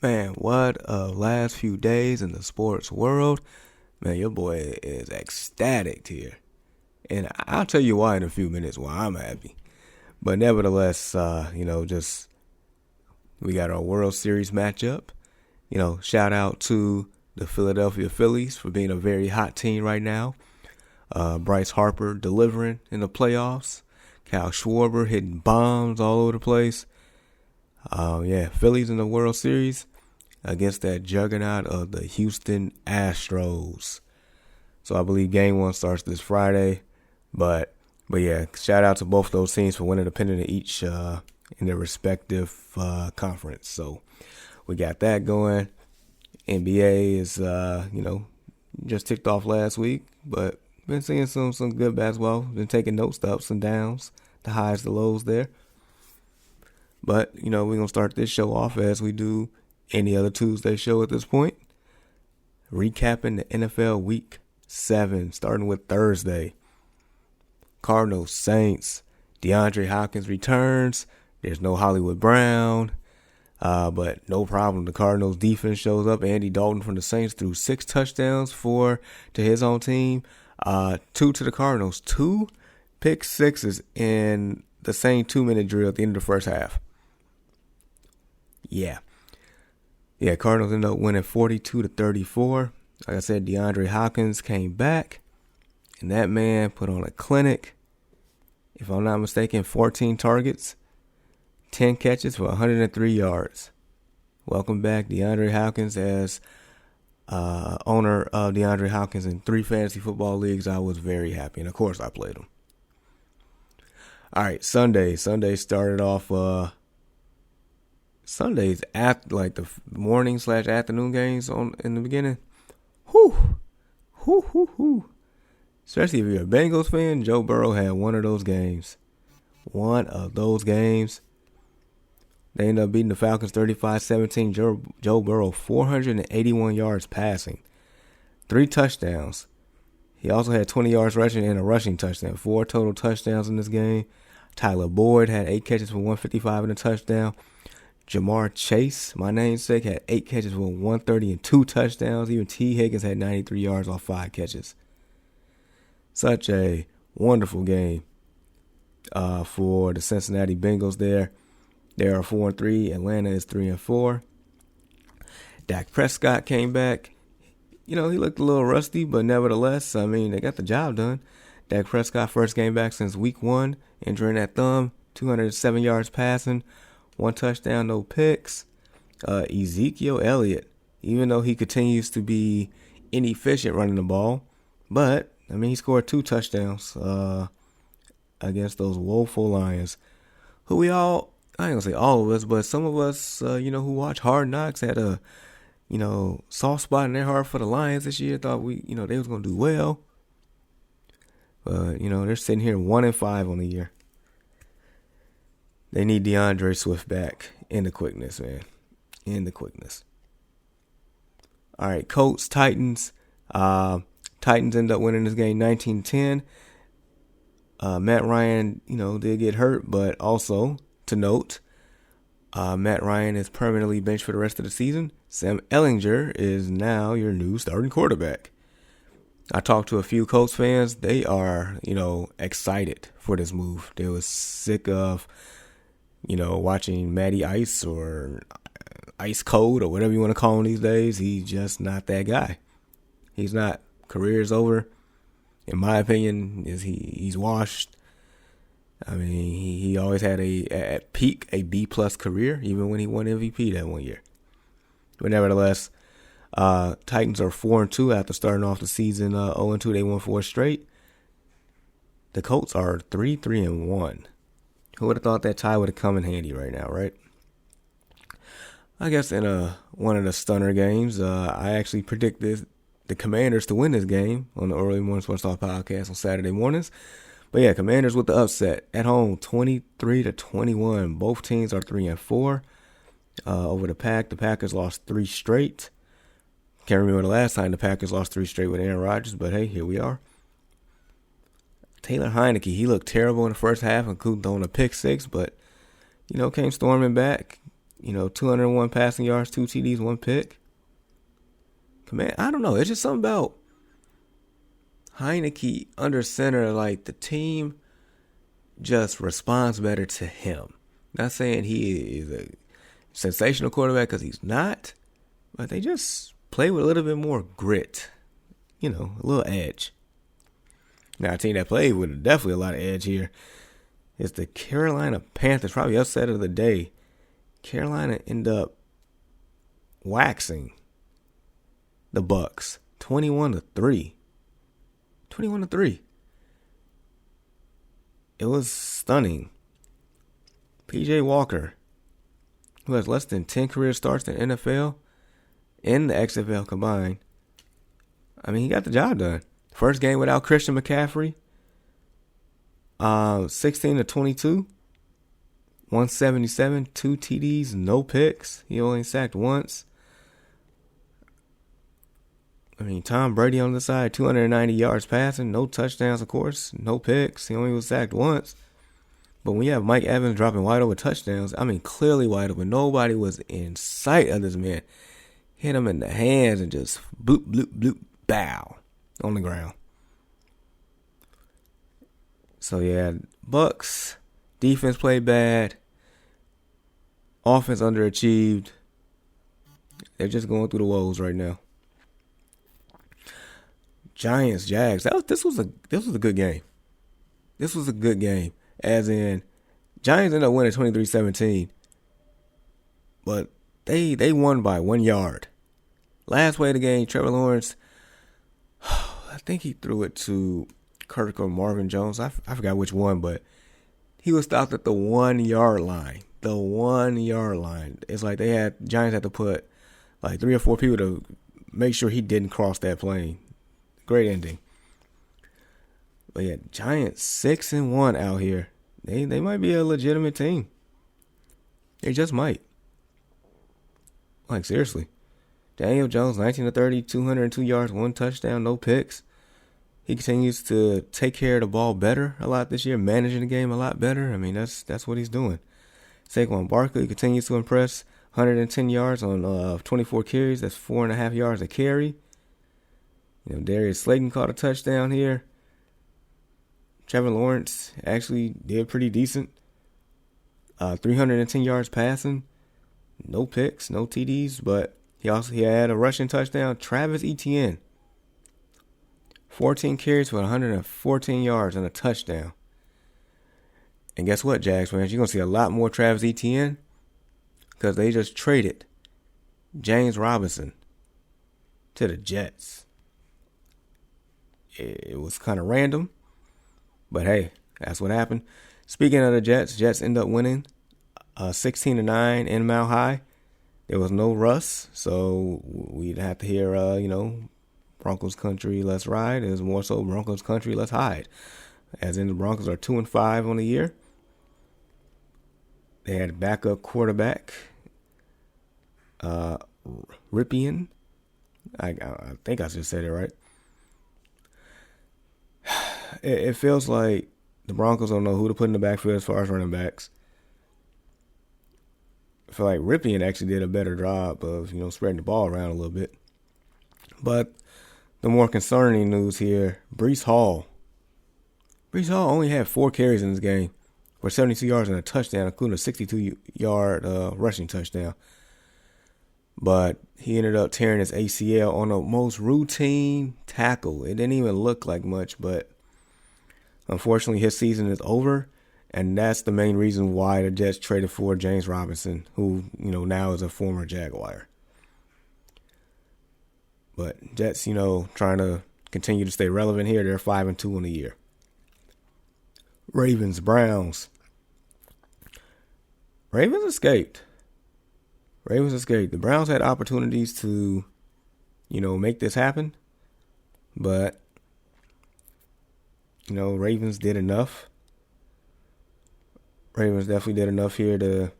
Man, what last few days in the sports world. Man, your boy is ecstatic here. And I'll tell you why in a few minutes why I'm happy. But nevertheless, just we got our World Series matchup. Shout out to the Philadelphia Phillies for being a very hot team right now. Bryce Harper delivering in the playoffs. Kyle Schwarber hitting bombs all over the place. Phillies in the World Series against that juggernaut of the Houston Astros. So I believe Game 1 starts this Friday. But yeah, shout out to both those teams for winning a pennant each in their respective conference. So we got that going. NBA is, just ticked off last week, but been seeing some good basketball. Been taking notes, the ups and downs, the highs, the lows there. But, we're going to start this show off as we do any other Tuesday show at this point. Recapping the NFL Week 7, starting with Thursday. Cardinals, Saints, DeAndre Hopkins returns. There's no Hollywood Brown. But no problem. The Cardinals defense shows up. Andy Dalton from the Saints threw 6 touchdowns, 4 to his own team, 2 to the Cardinals. 2 pick sixes in the same 2-minute drill at the end of the first half. Yeah, Cardinals ended up winning 42-34. Like I said, DeAndre Hopkins came back, and that man put on a clinic. If I'm not mistaken, 14 targets, 10 catches for 103 yards. Welcome back, DeAndre Hopkins. As owner of DeAndre Hopkins in 3 fantasy football leagues, I was very happy, and of course I played him. All right, Sunday started off. Sundays at like the morning/afternoon games in the beginning. Whew. Especially if you're a Bengals fan, Joe Burrow had one of those games. They ended up beating the Falcons 35-17. Joe Burrow, 481 yards passing, 3 touchdowns. He also had 20 yards rushing and a rushing touchdown. 4 total touchdowns in this game. Tyler Boyd had 8 catches for 155 and a touchdown. Jamar Chase, my namesake, had 8 catches for 130 and 2 touchdowns. Even T. Higgins had 93 yards off 5 catches. Such a wonderful game for the Cincinnati Bengals there. They are 4-3. Atlanta is 3-4. Dak Prescott came back. He looked a little rusty, but nevertheless, they got the job done. Dak Prescott first game back since week 1, injuring that thumb, 207 yards passing, 1 touchdown, no picks. Ezekiel Elliott, even though he continues to be inefficient running the ball, but, he scored 2 touchdowns against those woeful Lions, who I ain't going to say all of us, but some of us, who watch Hard Knocks had a, soft spot in their heart for the Lions this year. Thought they was going to do well. But, they're sitting here 1-5 on the year. They need DeAndre Swift back in the quickness, man. In the quickness. All right, Colts, Titans. Titans end up winning this game 19-10. Matt Ryan, did get hurt, but also to note, Matt Ryan is permanently benched for the rest of the season. Sam Ehlinger is now your new starting quarterback. I talked to a few Colts fans. They are, excited for this move. They were sick of, watching Matty Ice or Ice Cold or whatever you want to call him these days. He's just not that guy. He's not. Career is over. In my opinion, he's washed. He always had at peak a B+ career, even when he won MVP that one year. But nevertheless, Titans are 4-2 after starting off the season 0-2. They won 4 straight. The Colts are 3-1. Who would have thought that tie would have come in handy right now, right? I guess in one of the stunner games, I actually predicted the Commanders to win this game on the Early Morning Sports Talk podcast on Saturday mornings. But yeah, Commanders with the upset at home, 23-21. Both teams are 3-4 over the Pack. The Packers lost 3 straight. Can't remember the last time the Packers lost 3 straight with Aaron Rodgers, but hey, here we are. Taylor Heineke, he looked terrible in the first half, including throwing a pick 6, but came storming back. 201 passing yards, 2 TDs, 1 pick. Man, I don't know. It's just something about Heineke under center. Like, the team just responds better to him. Not saying he is a sensational quarterback, because he's not. But they just play with a little bit more grit. A little edge. Now, a team that played with definitely a lot of edge here is the Carolina Panthers. Probably upset of the day. Carolina end up waxing the Bucks 21-3. 21-3. It was stunning. PJ Walker, who has less than 10 career starts in the NFL and the XFL combined, he got the job done. First game without Christian McCaffrey. 16-22. 177, 2 TDs, no picks. He only sacked once. Tom Brady on the side, 290 yards passing, no touchdowns, of course, no picks. He only was sacked once. But when you have Mike Evans dropping wide open touchdowns, clearly wide open. Nobody was in sight of this man. Hit him in the hands and just bloop, bloop, bloop, bow on the ground. So, yeah, Bucks defense played bad. Offense underachieved. They're just going through the woes right now. Giants, Jags. This was a good game. This was a good game. As in, Giants ended up winning 23-17. But they won by 1 yard. Last play of the game, Trevor Lawrence, I think he threw it to Kirk or Marvin Jones. I forgot which one, but he was stopped at the 1 yard line. The 1 yard line. It's like Giants had to put like 3 or 4 people to make sure he didn't cross that plane. Great ending. But yeah, Giants 6-1 out here. They might be a legitimate team. They just might. Like, seriously. Daniel Jones, 19-30, 202 yards, 1 touchdown, no picks. He continues to take care of the ball better a lot this year, managing the game a lot better. That's what he's doing. Saquon Barkley continues to impress. 110 yards on 24 carries. That's 4.5 yards a carry. Darius Slayton caught a touchdown here. Trevor Lawrence actually did pretty decent. 310 yards passing. No picks, no TDs, but he had a rushing touchdown. Travis Etienne, 14 carries for 114 yards and a touchdown. And guess what, Jags fans? You're going to see a lot more Travis Etienne because they just traded James Robinson to the Jets. It was kind of random, but hey, that's what happened. Speaking of the Jets end up winning 16-9 in Mile High. There was no Russ, so we'd have to hear, Broncos country, let's ride. It was more so Broncos country, let's hide. As in, the Broncos are 2-5 on the year. They had a backup quarterback, Ripien. I think I just said it right. It feels like the Broncos don't know who to put in the backfield as far as running backs. I feel like Ripien actually did a better job of, spreading the ball around a little bit. But the more concerning news here, Breece Hall. Breece Hall only had 4 carries in this game for 72 yards and a touchdown, including a 62-yard rushing touchdown. But he ended up tearing his ACL on the most routine tackle. It didn't even look like much, but unfortunately his season is over. And that's the main reason why the Jets traded for James Robinson, who, now is a former Jaguar. But Jets, trying to continue to stay relevant here. They're 5-2 in the year. Ravens, Browns. Ravens escaped. The Browns had opportunities to, make this happen. But, Ravens did enough. Ravens definitely did enough here to,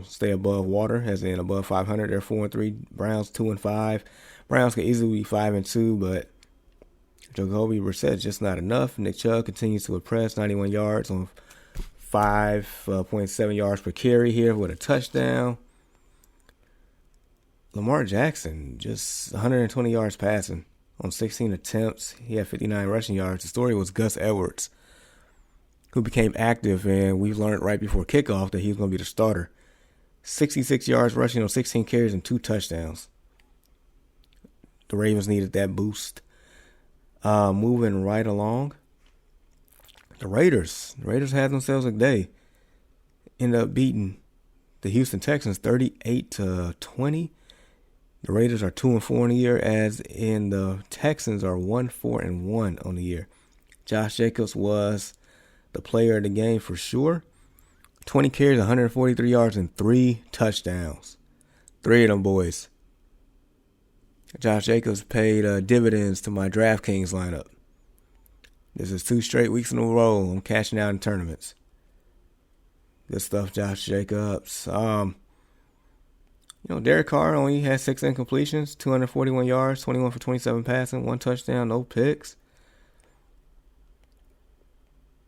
stay above water, as in above 500. They're 4-3. Browns 2-5. Browns could easily be 5-2, but Jacoby Brissett's just not enough. Nick Chubb continues to impress. 91 yards on 5.7 yards per carry here with a touchdown. Lamar Jackson, just 120 yards passing on 16 attempts. He had 59 rushing yards. The story was Gus Edwards, who became active, and we learned right before kickoff that he was going to be the starter. 66 yards rushing on 16 carries and 2 touchdowns. The Ravens needed that boost. Moving right along, the Raiders had themselves a day. Ended up beating the Houston Texans 38-20. The Raiders are 2-4 on the year, as in the Texans are 1-4-1 on the year. Josh Jacobs was the player of the game for sure. 20 carries, 143 yards, and 3 touchdowns. 3 of them boys. Josh Jacobs paid dividends to my DraftKings lineup. This is 2 straight weeks in a row I'm cashing out in tournaments. Good stuff, Josh Jacobs. Derek Carr only had 6 incompletions, 241 yards, 21 for 27 passing, 1 touchdown, no picks.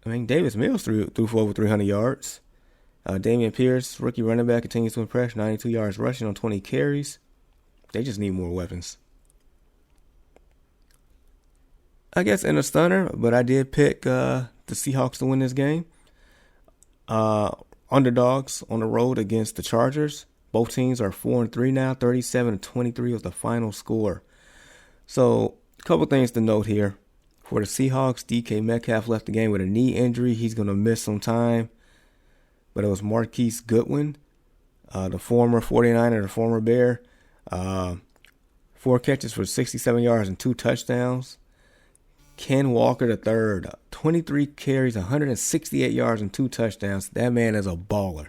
Davis Mills threw for over 300 yards. Damian Pierce, rookie running back, continues to impress, 92 yards rushing on 20 carries. They just need more weapons. I guess in a stunner, but I did pick the Seahawks to win this game. Underdogs on the road against the Chargers. Both teams are 4-3 now. 37-23 was the final score. So, a couple things to note here. For the Seahawks, DK Metcalf left the game with a knee injury. He's going to miss some time. But it was Marquise Goodwin, the former 49er, the former Bear. 4 catches for 67 yards and 2 touchdowns. Ken Walker III, 23 carries, 168 yards and 2 touchdowns. That man is a baller.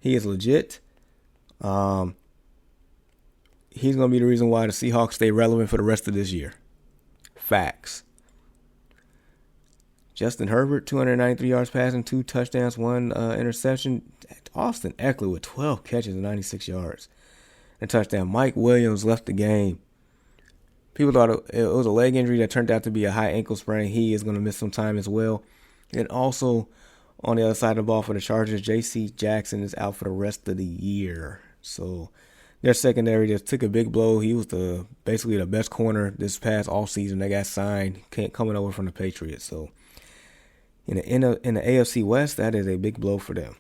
He is legit. He's going to be the reason why the Seahawks stay relevant for the rest of this year. Facts. Justin Herbert, 293 yards passing, 2 touchdowns, 1 interception. Austin Eckler with 12 catches and 96 yards. A touchdown. Mike Williams left the game. People thought it was a leg injury that turned out to be a high ankle sprain. He is going to miss some time as well. And also, on the other side of the ball for the Chargers, J.C. Jackson is out for the rest of the year. So, their secondary just took a big blow. He was basically the best corner this past offseason. They got signed coming over from the Patriots. So, in the AFC West, that is a big blow for them.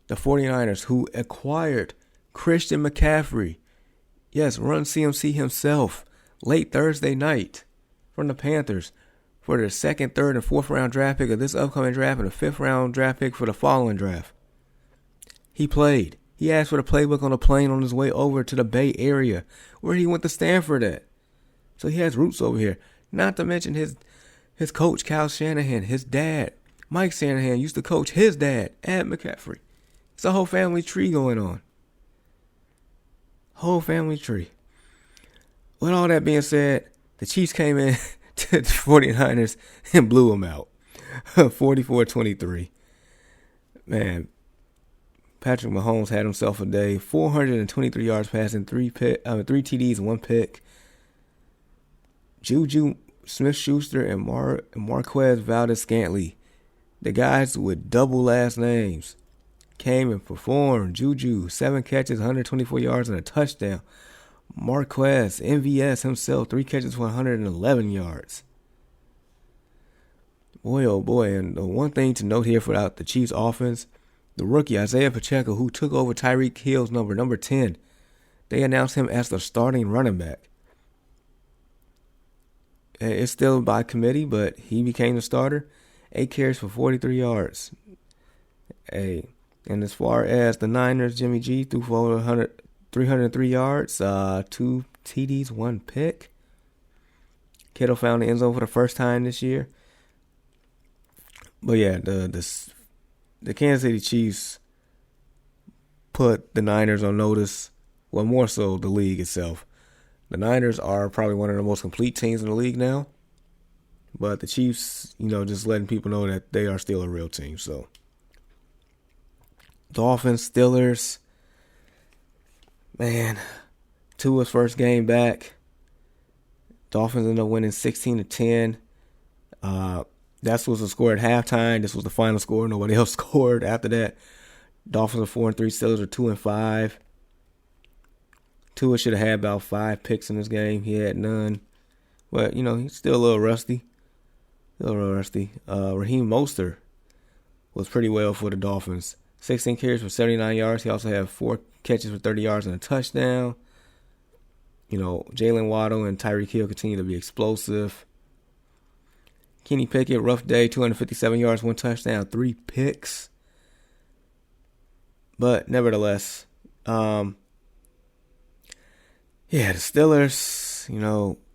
The 49ers, who acquired Christian McCaffrey, yes, run CMC himself, late Thursday night from the Panthers for their 2nd, 3rd, and 4th round draft pick of this upcoming draft and a 5th round draft pick for the following draft. He played. He asked for the playbook on a plane on his way over to the Bay Area, where he went to Stanford at. So he has roots over here. Not to mention his coach, Kyle Shanahan, his dad, Mike Shanahan, used to coach his dad, Ed McCaffrey. It's a whole family tree going on. Whole family tree. With all that being said, the Chiefs came in to the 49ers and blew them out. 44-23. Man, Patrick Mahomes had himself a day. 423 yards passing, 3 TDs and 1 pick. Juju Smith-Schuster and Marquez Valdez-Scantling, the guys with double last names, came and performed. Juju, 7 catches, 124 yards, and a touchdown. Marquez, MVS himself, 3 catches for 111 yards. Boy, oh boy. And the one thing to note here for the Chiefs offense, the rookie Isaiah Pacheco, who took over Tyreek Hill's number 10, they announced him as the starting running back. It's still by committee, but he became the starter. 8 carries for 43 yards. And as far as the Niners, Jimmy G threw for 303 yards, 2 TDs, 1 pick. Kittle found the end zone for the first time this year. But yeah, the Kansas City Chiefs put the Niners on notice. Well, more so the league itself. The Niners are probably one of the most complete teams in the league now. But the Chiefs, just letting people know that they are still a real team. So, Dolphins, Steelers. Man, Tua's first game back. Dolphins end up winning 16-10. That was the score at halftime. This was the final score. Nobody else scored after that. Dolphins are 4-3. Steelers are 2-5. Tua should have had about 5 picks in this game. He had none. But, he's still a little rusty. Raheem Mostert was pretty well for the Dolphins. 16 carries for 79 yards. He also had 4 catches for 30 yards and a touchdown. Jalen Waddle and Tyreek Hill continue to be explosive. Kenny Pickett, rough day, 257 yards, 1 touchdown, 3 picks. But nevertheless, the Steelers,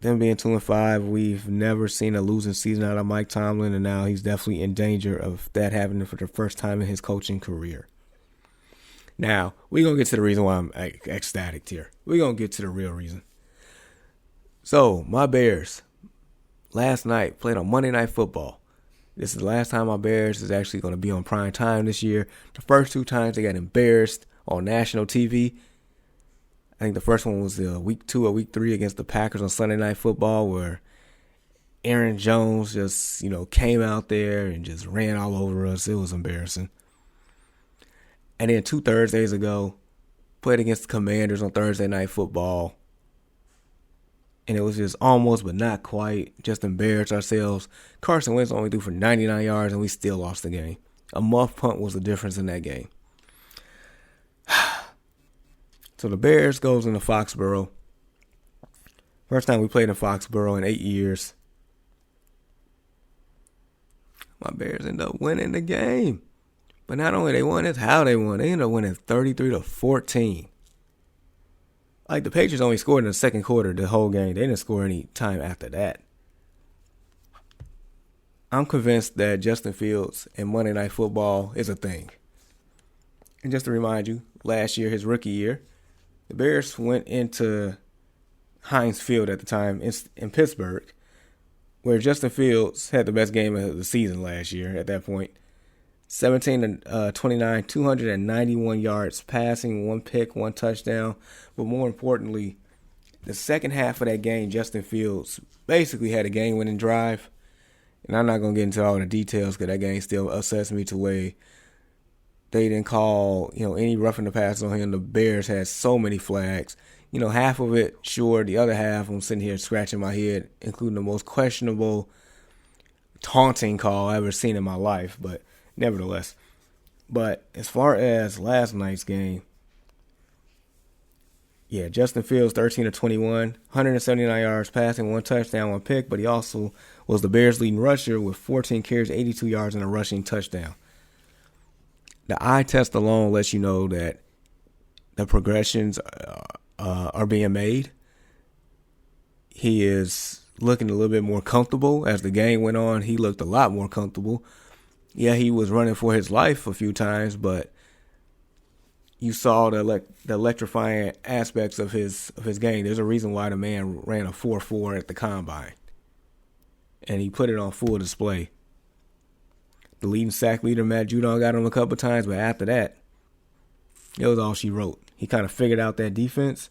them being 2-5, we've never seen a losing season out of Mike Tomlin, and now he's definitely in danger of that happening for the first time in his coaching career. Now, we're going to get to the reason why I'm ecstatic here. We're going to get to the real reason. So, my Bears, last night, played on Monday Night Football. This is the last time my Bears is actually going to be on prime time this year. The first 2 times they got embarrassed on national TV. I think the first one was week 2 or week 3 against the Packers on Sunday Night Football, where Aaron Jones just, came out there and just ran all over us. It was embarrassing. And then 2 Thursdays ago, played against the Commanders on Thursday Night Football. And it was just almost but not quite. Just embarrassed ourselves. Carson Wentz only threw for 99 yards and we still lost the game. A muff punt was the difference in that game. So the Bears goes into Foxborough. First time we played in Foxborough in 8 years. My Bears end up winning the game. But not only they won, it's how they won. They ended up winning 33-14. Like, the Patriots only scored in the second quarter the whole game. They didn't score any time after that. I'm convinced that Justin Fields and Monday Night Football is a thing. And just to remind you, last year, his rookie year, the Bears went into Heinz Field at the time in Pittsburgh, where Justin Fields had the best game of the season last year at that point. 17-29, 291 yards passing, 1 pick, 1 touchdown. But more importantly, the second half of that game, Justin Fields basically had a game-winning drive. And I'm not going to get into all the details because that game still upsets me to way they didn't call, any roughing the passes on him. The Bears had so many flags. Half of it, sure. The other half, I'm sitting here scratching my head, including the most questionable, taunting call I've ever seen in my life. But nevertheless. But as far as last night's game, Justin Fields, 13-21, 179 yards passing, 1 touchdown, 1 pick. But he also was the Bears' leading rusher with 14 carries, 82 yards, and a rushing touchdown. The eye test alone lets you know that the progressions are being made. He is looking a little bit more comfortable. As the game went on, he looked a lot more comfortable. Yeah, he was running for his life a few times, but you saw the electrifying aspects of his game. There's a reason why the man ran a 4.4 at the combine, and he put it on full display. The leading sack leader, Matt Judon, got him a couple times, but after that, it was all she wrote. He kind of figured out that defense.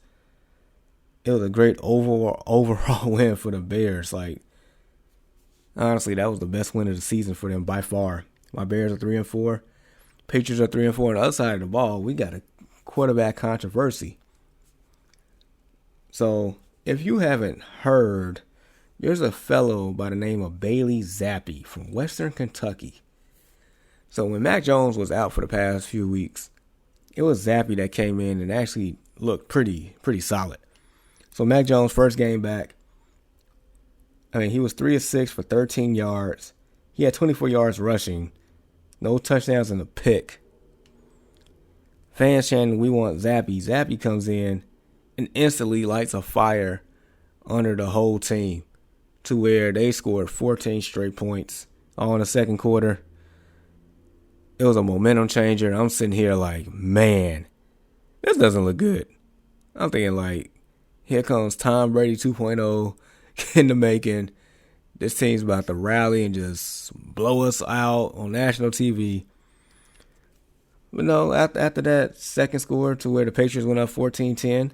It was a great overall win for the Bears. Honestly, that was the best win of the season for them by far. My Bears are 3-4. Patriots are 3-4. On the other side of the ball, we got a quarterback controversy. So, if you haven't heard, there's a fellow by the name of Bailey Zappi from Western Kentucky. So, when Mac Jones was out for the past few weeks, it was Zappi that came in and actually looked pretty solid. So, Mac Jones' first game back, he was 3 of 6 for 13 yards. He had 24 yards rushing, no touchdowns and a pick. Fans chanting, "We want Zappi." Zappi comes in and instantly lights a fire under the whole team to where they scored 14 straight points all in the second quarter. It was a momentum changer. I'm sitting here like, man, this doesn't look good. I'm thinking here comes Tom Brady 2.0 in the making. This team's about to rally and just blow us out on national TV. But no, after that second score to where the Patriots went up 14-10,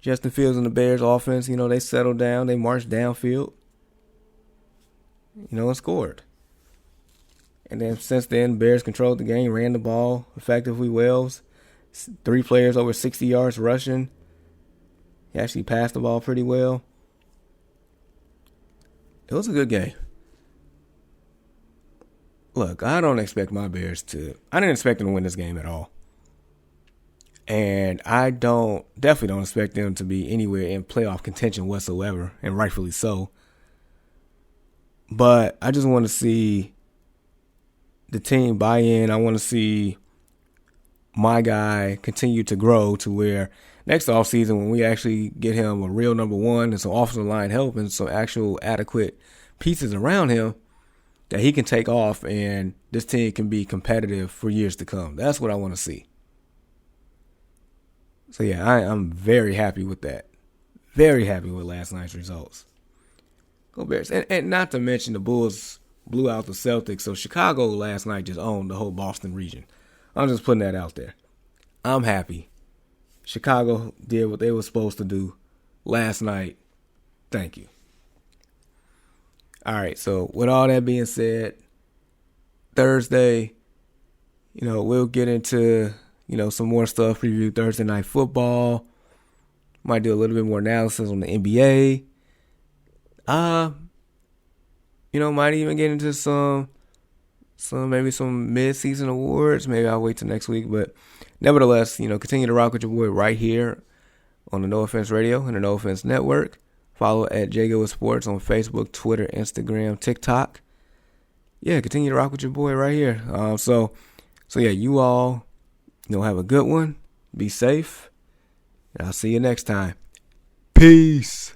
Justin Fields and the Bears offense, they settled down. They marched downfield. and scored. And then since then, Bears controlled the game, ran the ball effectively well. 3 players over 60 yards rushing. He actually passed the ball pretty well. It was a good game. Look, I didn't expect them to win this game at all. And I definitely don't expect them to be anywhere in playoff contention whatsoever, and rightfully so. But I just want to see the team buy in. I want to see my guy continue to grow to where next offseason, when we actually get him a real number one and some offensive line help and some actual adequate pieces around him, that he can take off and this team can be competitive for years to come. That's what I want to see. So, yeah, I'm very happy with that. Very happy with last night's results. Go Bears. And not to mention the Bulls blew out the Celtics. So Chicago last night just owned the whole Boston region. I'm just putting that out there. I'm happy. Chicago did what they were supposed to do last night. Thank you. All right, so with all that being said, Thursday, we'll get into, some more stuff, preview Thursday Night Football. Might do a little bit more analysis on the NBA. Might even get into some mid-season awards. Maybe I'll wait till next week. But nevertheless, continue to rock with your boy right here on the No Offense Radio and the No Offense Network. Follow at JGoodWithSports on Facebook, Twitter, Instagram, TikTok. Yeah, continue to rock with your boy right here. So yeah, you all, have a good one. Be safe. And I'll see you next time. Peace.